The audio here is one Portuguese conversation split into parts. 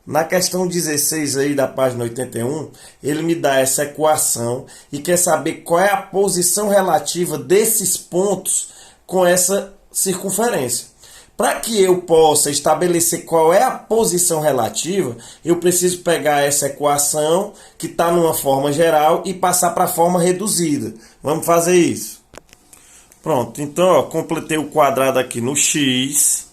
Na questão 16 aí da página 81, ele me dá essa equação e quer saber qual é a posição relativa desses pontos com essa circunferência. Para que eu possa estabelecer qual é a posição relativa, eu preciso pegar essa equação que está numa forma geral e passar para a forma reduzida. Vamos fazer isso. Pronto, então ó, completei o quadrado aqui no x,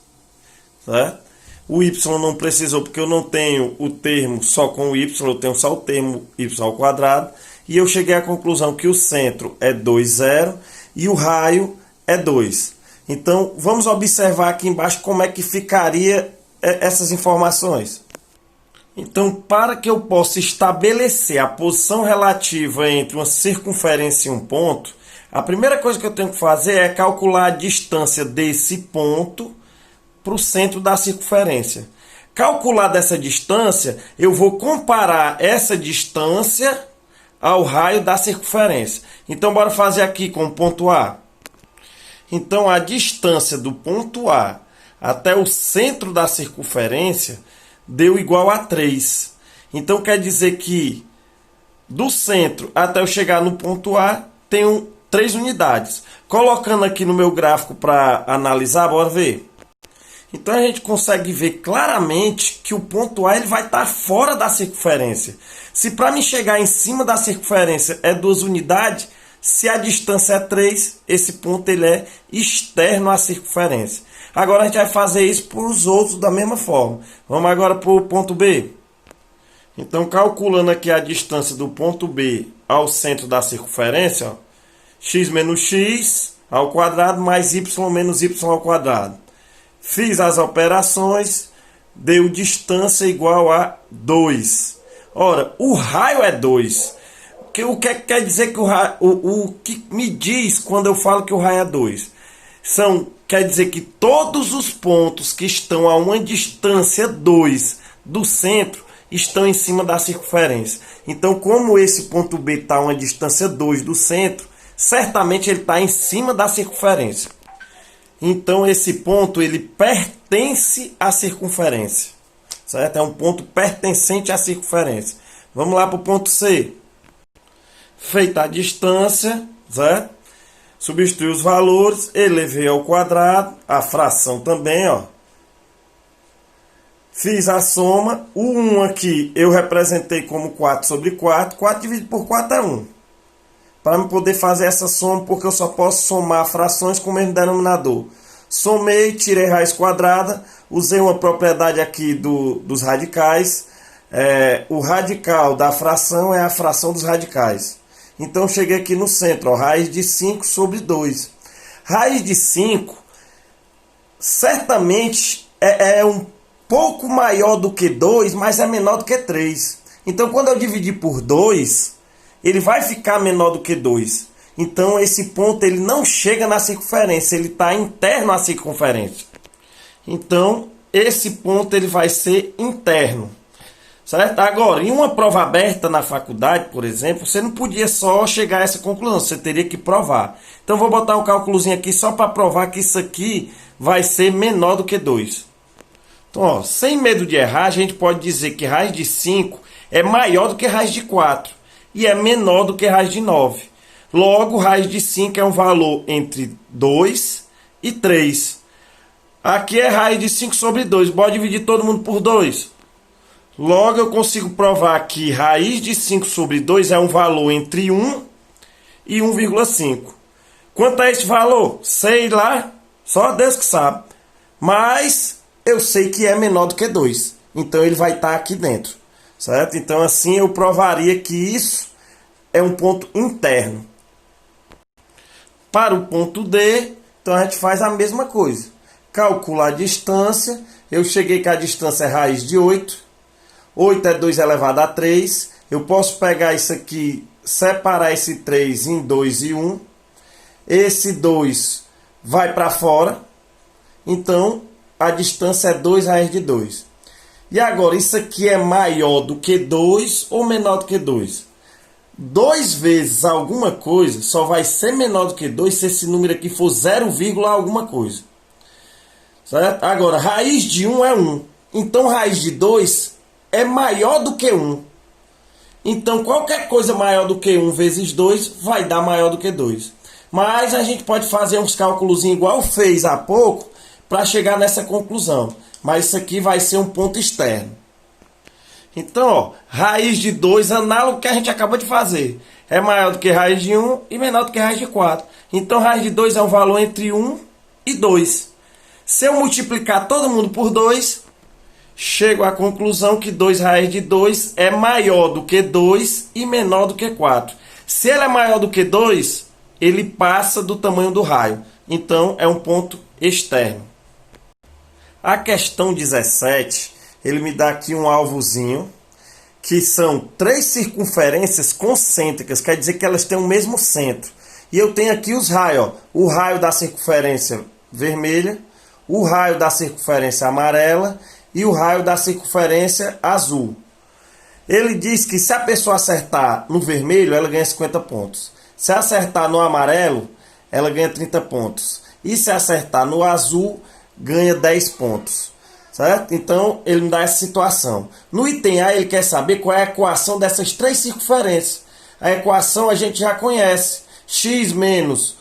certo? O y não precisou porque eu não tenho o termo só com o y, eu tenho só o termo y ao quadrado. E eu cheguei à conclusão que o centro é 2, 0 e o raio é 2. Então, vamos observar aqui embaixo como é que ficaria essas informações. Então, para que eu possa estabelecer a posição relativa entre uma circunferência e um ponto, a primeira coisa que eu tenho que fazer é calcular a distância desse ponto para o centro da circunferência. Calculada essa distância, eu vou comparar essa distância ao raio da circunferência. Então, bora fazer aqui com o ponto A. Então, a distância do ponto A até o centro da circunferência deu igual a 3. Então, quer dizer que do centro até eu chegar no ponto A, tenho 3 unidades. Colocando aqui no meu gráfico para analisar, bora ver. Então, a gente consegue ver claramente que o ponto A ele vai estar fora da circunferência. Se para mim chegar em cima da circunferência é 2 unidades, se a distância é 3, esse ponto ele é externo à circunferência. Agora a gente vai fazer isso para os outros da mesma forma. Vamos agora para o ponto B. Então, calculando aqui a distância do ponto B ao centro da circunferência, ó, x menos x ao quadrado mais y menos y ao quadrado. Fiz as operações, deu distância igual a 2. Ora, o raio é 2. O que quer dizer que o que me diz quando eu falo que o raio é 2? Quer dizer que todos os pontos que estão a uma distância 2 do centro estão em cima da circunferência. Então, como esse ponto B está a uma distância 2 do centro, certamente ele está em cima da circunferência. Então, esse ponto ele pertence à circunferência. Certo? É um ponto pertencente à circunferência. Vamos lá para o ponto C. Feita a distância, certo? Substitui os valores, elevei ao quadrado, a fração também, ó. Fiz a soma, o 1 aqui eu representei como 4 sobre 4, 4 dividido por 4 é 1. Para eu poder fazer essa soma, porque eu só posso somar frações com o mesmo denominador. Somei, tirei raiz quadrada, usei uma propriedade aqui dos radicais. O radical da fração é a fração dos radicais. Então, cheguei aqui no centro, ó, raiz de 5 sobre 2. Raiz de 5, certamente, é um pouco maior do que 2, mas é menor do que 3. Então, quando eu dividir por 2, ele vai ficar menor do que 2. Então, esse ponto ele não chega na circunferência, ele está interno à circunferência. Então, esse ponto ele vai ser interno. Certo? Agora, em uma prova aberta na faculdade, por exemplo, você não podia só chegar a essa conclusão, você teria que provar. Então, vou botar um cálculozinho aqui só para provar que isso aqui vai ser menor do que 2. Então, ó, sem medo de errar, a gente pode dizer que raiz de 5 é maior do que raiz de 4 e é menor do que raiz de 9. Logo, raiz de 5 é um valor entre 2 e 3. Aqui é raiz de 5 sobre 2, pode dividir todo mundo por 2. Logo, eu consigo provar que raiz de 5 sobre 2 é um valor entre 1 e 1,5. Quanto é esse valor? Sei lá, só Deus que sabe. Mas eu sei que é menor do que 2. Então, ele vai estar aqui dentro. Certo? Então, assim, eu provaria que isso é um ponto interno. Para o ponto D, então a gente faz a mesma coisa. Calcula a distância. Eu cheguei que a distância é raiz de 8. 8 é 2 elevado a 3. Eu posso pegar isso aqui, separar esse 3 em 2 e 1. Esse 2 vai para fora. Então, a distância é 2 raiz de 2. E agora, isso aqui é maior do que 2 ou menor do que 2? 2 vezes alguma coisa só vai ser menor do que 2 se esse número aqui for 0, alguma coisa. Certo? Agora, raiz de 1 é 1. Então, raiz de 2 é maior do que 1. Então, qualquer coisa maior do que 1 vezes 2 vai dar maior do que 2. Mas a gente pode fazer uns cálculos igual fez há pouco para chegar nessa conclusão. Mas isso aqui vai ser um ponto externo. Então, ó, raiz de 2, análogo que a gente acabou de fazer. É maior do que raiz de 1 e menor do que raiz de 4. Então, raiz de 2 é um valor entre 1 e 2. Se eu multiplicar todo mundo por 2, chego à conclusão que 2 raiz de 2 é maior do que 2 e menor do que 4. Se ele é maior do que 2, ele passa do tamanho do raio. Então, é um ponto externo. A questão 17, ele me dá aqui um alvozinho, que são 3 circunferências concêntricas, quer dizer que elas têm o mesmo centro. E eu tenho aqui os raios, ó, o raio da circunferência vermelha, o raio da circunferência amarela e o raio da circunferência azul. Ele diz que se a pessoa acertar no vermelho, ela ganha 50 pontos. Se acertar no amarelo, ela ganha 30 pontos. E se acertar no azul, ganha 10 pontos. Certo? Então, ele me dá essa situação. No item A, ele quer saber qual é a equação dessas 3 circunferências. A equação a gente já conhece. X menos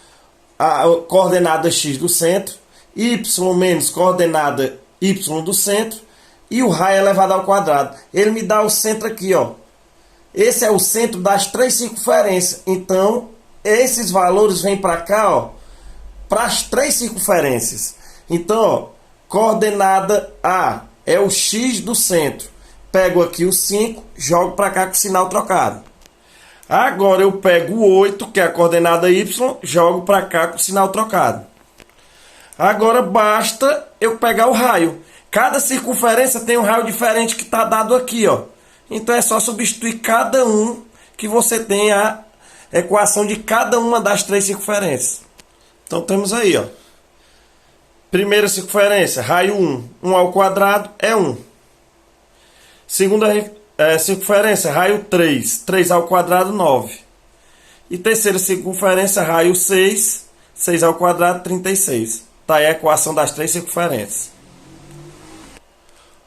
a coordenada x do centro, y menos coordenada y do centro, e o raio elevado ao quadrado. Ele me dá o centro aqui, ó. Esse é o centro das 3 circunferências. Então, esses valores vêm para cá, ó, para as 3 circunferências. Então, ó, coordenada A é o x do centro. Pego aqui o 5, jogo para cá com o sinal trocado. Agora eu pego o 8, que é a coordenada y, jogo para cá com o sinal trocado. Agora basta eu pegar o raio. Cada circunferência tem um raio diferente que está dado aqui, ó. Então é só substituir cada um que você tem a equação de cada uma das 3 circunferências. Então temos aí, ó. Primeira circunferência, raio 1. 1 ao quadrado é 1. Segunda circunferência, raio 3. 3 ao quadrado, 9. E terceira circunferência, raio 6. 6 ao quadrado, 36. Tá aí a equação das 3 circunferências.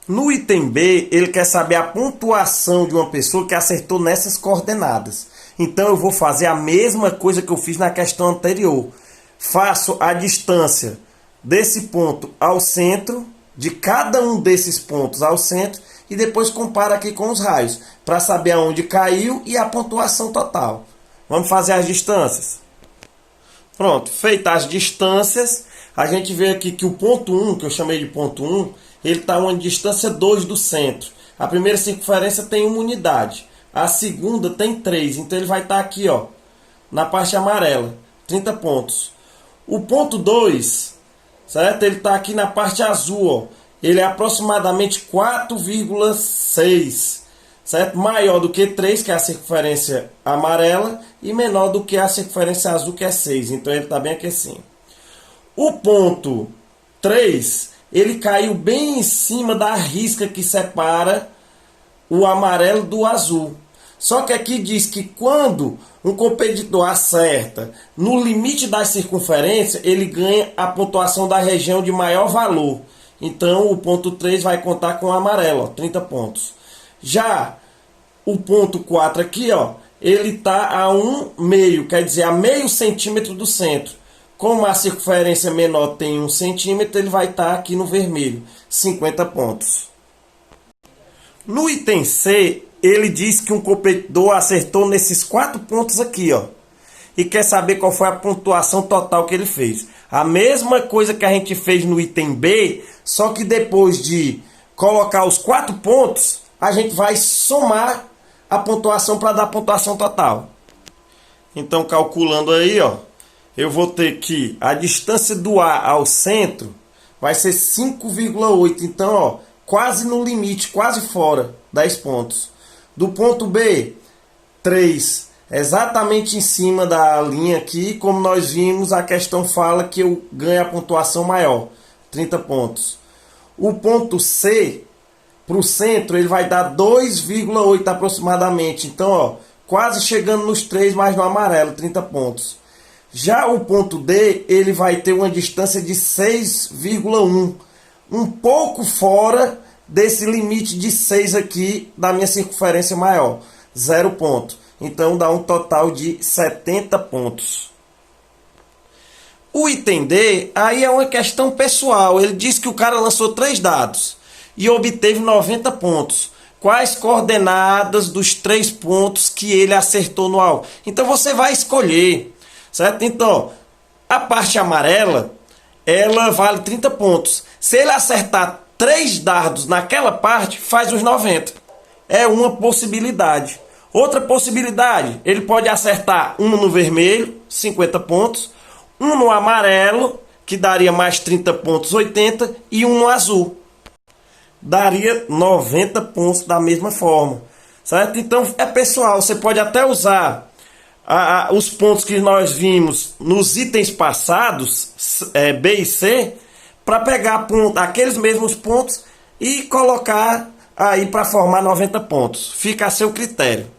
No item B, ele quer saber a pontuação de uma pessoa que acertou nessas coordenadas. Então eu vou fazer a mesma coisa que eu fiz na questão anterior. Faço a distância desse ponto ao centro, de cada um desses pontos ao centro, e depois comparo aqui com os raios, para saber aonde caiu e a pontuação total. Vamos fazer as distâncias. Pronto, feitas as distâncias, a gente vê aqui que o ponto 1, que eu chamei de ponto 1, ele está a uma distância 2 do centro. A primeira circunferência tem 1 unidade, a segunda tem 3, então ele vai estar aqui, ó, na parte amarela, 30 pontos. O ponto 2, certo? Ele está aqui na parte azul, ó. Ele é aproximadamente 4,6, certo? Maior do que 3, que é a circunferência amarela, e menor do que a circunferência azul, que é 6. Então ele está bem aqui assim. O ponto 3, ele caiu bem em cima da risca que separa o amarelo do azul. Só que aqui diz que quando um competidor acerta no limite da circunferência, ele ganha a pontuação da região de maior valor. Então o ponto 3 vai contar com o amarelo, ó, 30 pontos. Já o ponto 4 aqui, ó, ele está a 1/2, quer dizer, a meio centímetro do centro. Como a circunferência menor tem 1 centímetro, ele vai estar aqui no vermelho, 50 pontos. No item C, ele diz que um competidor acertou nesses 4 pontos aqui, ó, e quer saber qual foi a pontuação total que ele fez. A mesma coisa que a gente fez no item B, só que depois de colocar os 4 pontos, a gente vai somar a pontuação para dar a pontuação total. Então, calculando aí, ó, eu vou ter que a distância do A ao centro vai ser 5,8. Então, ó, quase no limite, quase fora, 10 pontos. Do ponto B, 3, exatamente em cima da linha aqui. Como nós vimos, a questão fala que eu ganho a pontuação maior, 30 pontos. O ponto C, para o centro, ele vai dar 2,8 aproximadamente. Então, ó, quase chegando nos 3, mas no amarelo, 30 pontos. Já o ponto D, ele vai ter uma distância de 6,1, um pouco fora desse limite de 6 aqui da minha circunferência maior. 0 ponto. Então dá um total de 70 pontos. O item D, aí é uma questão pessoal. Ele diz que o cara lançou 3 dados e obteve 90 pontos. Quais coordenadas dos 3 pontos que ele acertou no alvo? Então você vai escolher, certo? Então, a parte amarela, ela vale 30 pontos. Se ele acertar 3 dardos naquela parte, faz os 90. É uma possibilidade. Outra possibilidade, ele pode acertar um no vermelho, 50 pontos, um no amarelo, que daria mais 30 pontos, 80, e um no azul. Daria 90 pontos da mesma forma, certo? Então é pessoal, você pode até usar os pontos que nós vimos nos itens passados, B e C, para pegar aqueles mesmos pontos e colocar aí para formar 90 pontos. Fica a seu critério.